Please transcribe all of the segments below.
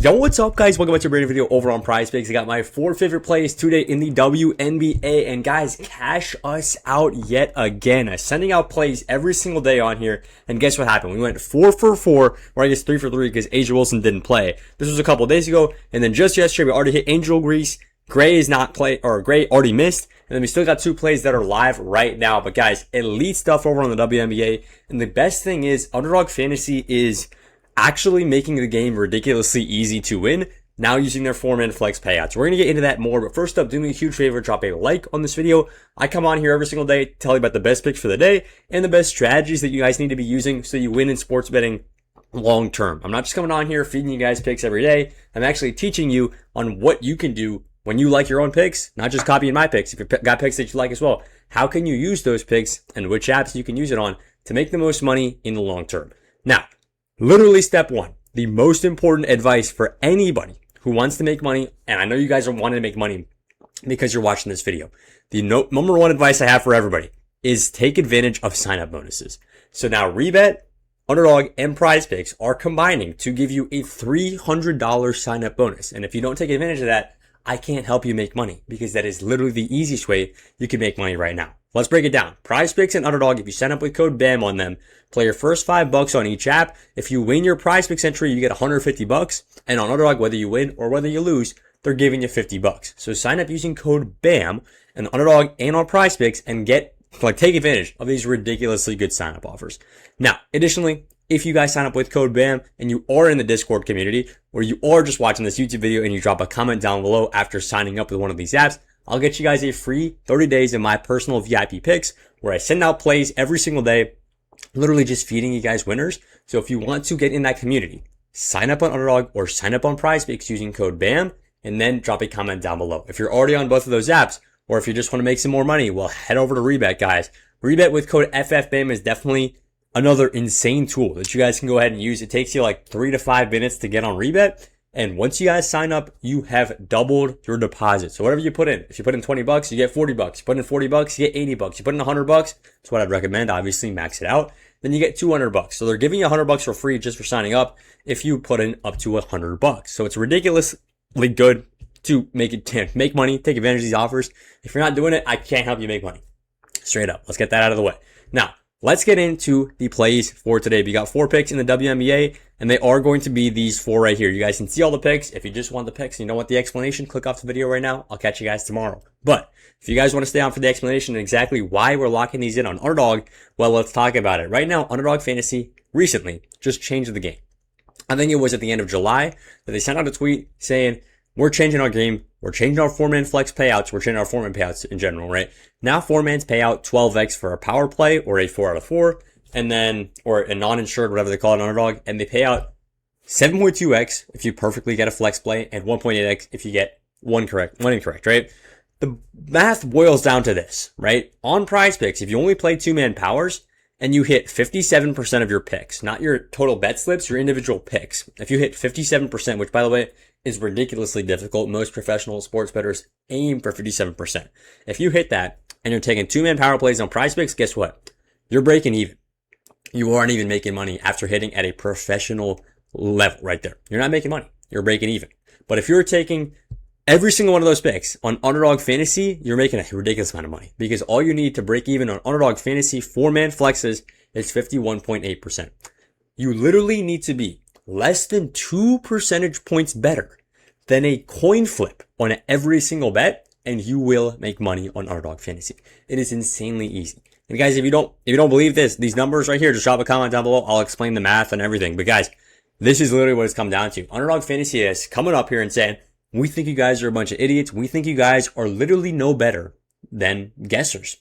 Yo, what's up, guys? Welcome back to a brand new video over on PrizePicks. I got my 4 favorite plays today in the WNBA, and guys, cash us out yet again. I'm sending out plays every single day on here, and guess what happened? We went 4 for 4, or I guess 3 for 3 because A'ja Wilson didn't play. This was a couple days ago, and then just yesterday we already hit Angel Grease. Gray is not play, or Gray already missed, and then we still got 2 plays that are live right now. But guys, elite stuff over on the WNBA, and the best thing is Underdog Fantasy is actually making the game ridiculously easy to win now using their 4-man flex payouts. We're going to get into that more, but first up, do me a huge favor, drop a like on this video. I come on here every single day to tell you about the best picks for the day and the best strategies that you guys need to be using so you win in sports betting long term. I'm not just coming on here feeding you guys picks every day. I'm actually teaching you on what you can do when you like your own picks, not just copying my picks. If you've got picks that you like as well, how can you use those picks and which apps you can use it on to make the most money in the long term? Now, literally step 1, the most important advice for anybody who wants to make money, and I know you guys are wanting to make money because you're watching this video. The number 1 advice I have for everybody is take advantage of sign-up bonuses. So now Rebet, Underdog, and PrizePicks are combining to give you a $300 sign-up bonus. And if you don't take advantage of that, I can't help you make money because that is literally the easiest way you can make money right now. Let's break it down. PrizePicks and Underdog, if you sign up with code BAM on them, play your first $5 on each app. If you win your PrizePicks entry, you get $150. And on Underdog, whether you win or whether you lose, they're giving you $50. So sign up using code BAM and Underdog and on PrizePicks and take advantage of these ridiculously good sign up offers. Now, additionally, if you guys sign up with code BAM and you are in the Discord community or you are just watching this YouTube video and you drop a comment down below after signing up with one of these apps, I'll get you guys a free 30 days of my personal VIP picks where I send out plays every single day, literally just feeding you guys winners. So if you want to get in that community, sign up on Underdog or sign up on PrizePicks using code BAM and then drop a comment down below. If you're already on both of those apps or if you just want to make some more money, well, head over to Rebet, guys. Rebet with code FFBAM is definitely another insane tool that you guys can go ahead and use. It takes you like 3 to 5 minutes to get on Rebet. And once you guys sign up, you have doubled your deposit. So whatever you put in, if you put in $20, you get $40. You put in $40, you get $80. You put in $100, that's what I'd recommend. Obviously, max it out. Then you get $200. So they're giving you $100 for free just for signing up if you put in up to $100. So it's ridiculously good to make money, take advantage of these offers. If you're not doing it, I can't help you make money. Straight up. Let's get that out of the way. Now, let's get into the plays for today. We got 4 picks in the WNBA, and they are going to be these 4 right here. You guys can see all the picks. If you just want the picks and you don't want the explanation, click off the video right now. I'll catch you guys tomorrow. But if you guys want to stay on for the explanation and exactly why we're locking these in on Underdog, well, let's talk about it. Right now, Underdog Fantasy recently just changed the game. I think it was at the end of July that they sent out a tweet saying, we're changing our game. We're changing our 4-man flex payouts. We're changing our 4-man payouts in general, right? Now 4-mans pay out 12x for a power play or a 4 out of 4, and then, or a non-insured, whatever they call it, Underdog, and they pay out 7.2x if you perfectly get a flex play and 1.8x if you get one incorrect, right? The math boils down to this, right? On PrizePicks, if you only play 2-man powers and you hit 57% of your picks, not your total bet slips, your individual picks. If you hit 57%, which by the way, is ridiculously difficult. Most professional sports bettors aim for 57%. If you hit that and you're taking 2-man power plays on PrizePicks, guess what? You're breaking even. You aren't even making money after hitting at a professional level right there. You're not making money. You're breaking even. But if you're taking every single one of those picks on Underdog Fantasy, you're making a ridiculous amount of money because all you need to break even on Underdog Fantasy 4-man flexes is 51.8%. You literally need to be less than 2 percentage points better than a coin flip on every single bet, and you will make money on Underdog Fantasy. It is insanely easy. And guys, if you don't believe these numbers right here, just drop a comment down below. I'll explain the math and everything. But guys, this is literally what it's come down to. Underdog Fantasy is coming up here and saying, we think you guys are a bunch of idiots. We think you guys are literally no better than guessers.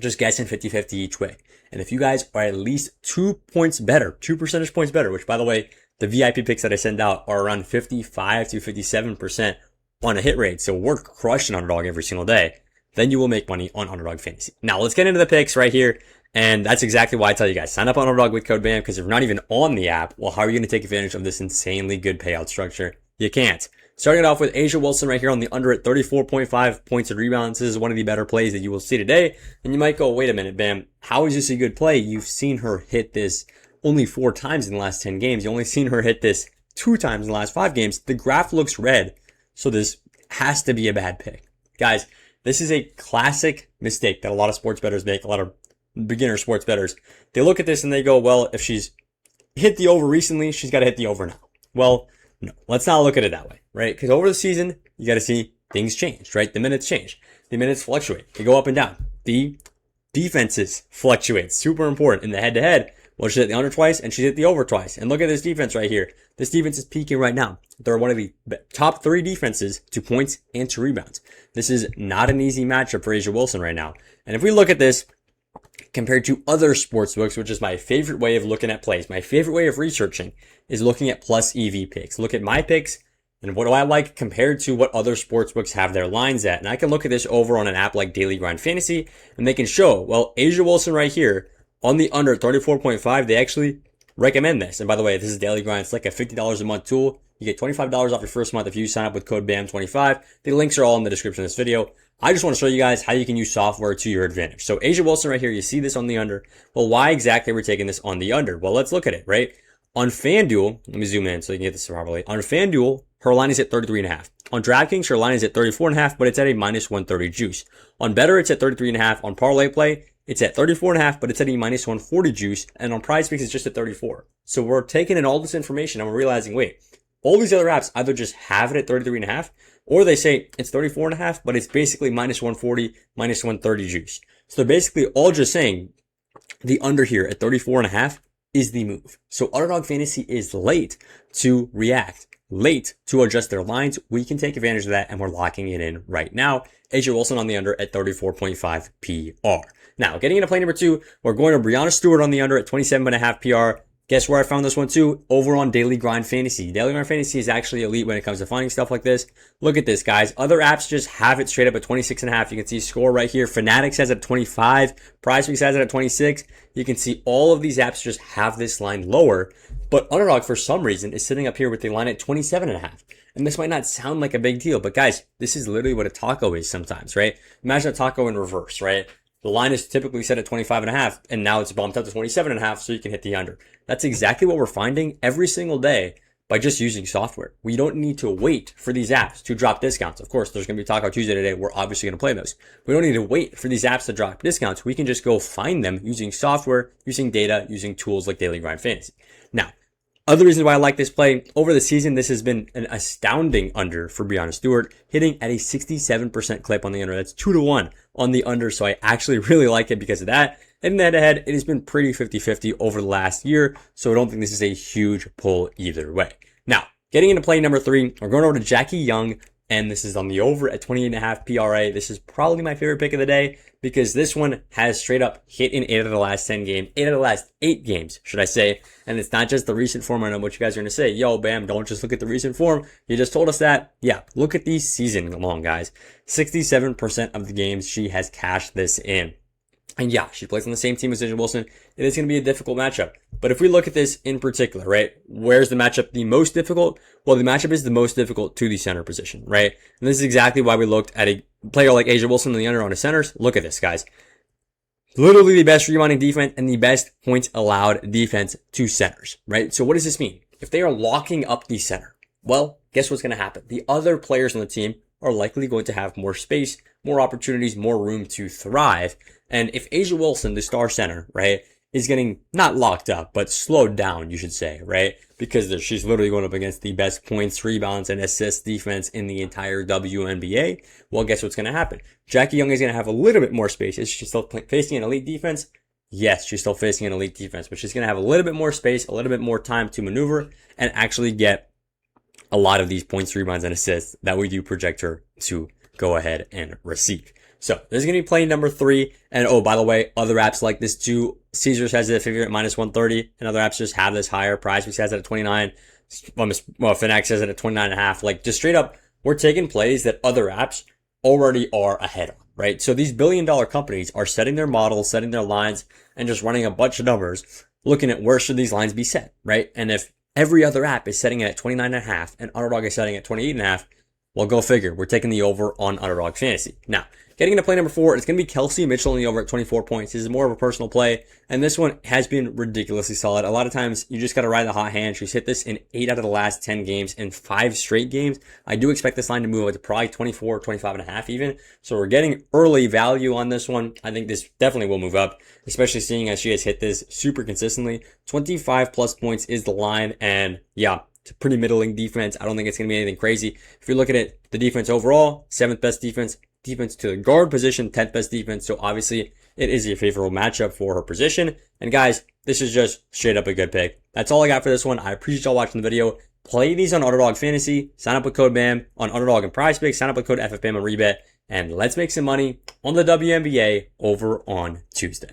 Just guessing 50-50 each way. And if you guys are at least 2 points better, 2 percentage points better, which by the way, the VIP picks that I send out are around 55 to 57% on a hit rate. So we're crushing Underdog every single day. Then you will make money on Underdog Fantasy. Now let's get into the picks right here. And that's exactly why I tell you guys, sign up on Underdog with code BAM, because if you're not even on the app, well, how are you going to take advantage of this insanely good payout structure? You can't. Starting it off with A'ja Wilson right here on the under at 34.5 points and rebounds. This is one of the better plays that you will see today. And you might go, wait a minute, Bam, how is this a good play? You've seen her hit this only 4 times in the last 10 games. You only seen her hit this 2 times in the last 5 games. The graph looks red, so this has to be a bad pick. Guys, this is a classic mistake that a lot of sports bettors make, a lot of beginner sports bettors. They look at this and they go, well, if she's hit the over recently, she's got to hit the over now. Well, no, let's not look at it that way, right? Because over the season, you got to see things change, right? The minutes change. The minutes fluctuate. They go up and down. The defenses fluctuate. Super important in the head-to-head. Well, she hit the under twice and she hit the over twice. And look at this defense right here. This defense is peaking right now. They're one of the top 3 defenses to points and to rebounds. This is not an easy matchup for A'ja Wilson right now. And if we look at this compared to other sports books, which is my favorite way of looking at plays, my favorite way of researching is looking at plus EV picks. Look at my picks and what do I like compared to what other sports books have their lines at. And I can look at this over on an app like DailyGrindFantasy and they can show, well, A'ja Wilson right here on the under 34.5, they actually recommend this. And by the way, this is Daily Grind. It's like a $50 a month tool. You get $25 off your first month if you sign up with code BAM25. The links are all in the description of this video. I just want to show you guys how you can use software to your advantage. So A'ja Wilson right here, you see this on the under. Well, why exactly we're taking this on the under? Well, let's look at it, right? On FanDuel, let me zoom in so you can get this properly. On FanDuel, her line is at 33.5. On DraftKings, her line is at 34.5, but it's at a minus 130 juice. On Better, it's at 33.5. On Parlay Play, it's at 34.5, but it's at a minus 140 juice. And on PrizePicks, it's just at 34. So we're taking in all this information and we're realizing, wait, all these other apps either just have it at 33.5, or they say it's 34.5, but it's basically minus 140, minus 130 juice. So they're basically all just saying the under here at 34.5 is the move. So Underdog Fantasy is late to react, late to adjust their lines. We can take advantage of that and we're locking it in right now. A'ja Wilson on the under at 34.5 PR. Now, getting into play number 2, we're going to Brianna Stewart on the under at 27.5 PR. Guess where I found this one too? Over on Daily Grind Fantasy. Daily Grind Fantasy is actually elite when it comes to finding stuff like this. Look at this, guys. Other apps just have it straight up at 26.5. You can see score right here. Fanatics has it at 25. PrizePicks has it at 26. You can see all of these apps just have this line lower. But Underdog, for some reason, is sitting up here with the line at 27.5. And this might not sound like a big deal, but guys, this is literally what a taco is sometimes, right? Imagine a taco in reverse, right? The line is typically set at 25.5, and now it's bumped up to 27.5, so you can hit the under. That's exactly what we're finding every single day by just using software. We don't need to wait for these apps to drop discounts. Of course, there's going to be Taco Tuesday today. We're obviously going to play those. We don't need to wait for these apps to drop discounts. We can just go find them using software, using data, using tools like Daily Grind Fantasy. Now, other reasons why I like this play, over the season, this has been an astounding under for Brianna Stewart, hitting at a 67% clip on the under. That's 2-1 on the under, so I actually really like it because of that. And head-to-head, it has been pretty 50-50 over the last year, so I don't think this is a huge pull either way. Now, getting into play number 3, we're going over to Jackie Young, and this is on the over at 28.5 PRA. This is probably my favorite pick of the day because this one has straight up hit in 8 of the last 10 games, 8 of the last 8 games, should I say. And it's not just the recent form. I know what you guys are going to say. Yo, Bam, don't just look at the recent form. You just told us that. Yeah, look at these season long, guys. 67% of the games she has cashed this in. And yeah, she plays on the same team as A'ja Wilson. It is going to be a difficult matchup. But if we look at this in particular, right, where's the matchup the most difficult? Well, the matchup is the most difficult to the center position, right? And this is exactly why we looked at a player like A'ja Wilson in the under on his centers. Look at this, guys. Literally the best rebounding defense and the best points allowed defense to centers, right? So what does this mean? If they are locking up the center, well, guess what's going to happen? The other players on the team are likely going to have more space, more opportunities, more room to thrive. And if A'ja Wilson, the star center, right, is getting not locked up, but slowed down, you should say, right? Because she's literally going up against the best points, rebounds, and assists defense in the entire WNBA. Well, guess what's going to happen? Jackie Young is going to have a little bit more space. Is she still facing an elite defense? Yes, she's still facing an elite defense, but she's going to have a little bit more space, a little bit more time to maneuver, and actually get a lot of these points, rebounds, and assists that we do project her to go ahead and receive. So this is going to be play number 3. And oh, by the way, other apps like this too. Caesars has it at figure at minus 130, and other apps just have this higher. PrizePicks has it at 29. Well, Fanatics has it at 29.5. Like, just straight up, we're taking plays that other apps already are ahead on, right? So these billion-dollar companies are setting their models, setting their lines, and just running a bunch of numbers, looking at where should these lines be set, right? And if every other app is setting it at 29.5 and Underdog is setting it at 28.5, Well, go figure. We're taking the over on Underdog Fantasy. Now, getting into play number 4, it's going to be Kelsey Mitchell in the over at 24 points. This is more of a personal play, and this one has been ridiculously solid. A lot of times, you just got to ride the hot hand. She's hit this in 8 out of the last 10 games in 5 straight games. I do expect this line to move up to probably 24, 25.5 even. So we're getting early value on this one. I think this definitely will move up, especially seeing as she has hit this super consistently. 25 plus points is the line, and yeah, it's a pretty middling defense. I don't think it's going to be anything crazy. If you look at it, the defense overall, 7th best defense. Defense to the guard position, 10th best defense. So obviously it is a favorable matchup for her position. And guys, this is just straight up a good pick. That's all I got for this one. I appreciate y'all watching the video. Play these on Underdog Fantasy. Sign up with code BAM on Underdog and PrizePicks. Sign up with code FFBAM on Rebet. And let's make some money on the WNBA over on Tuesday.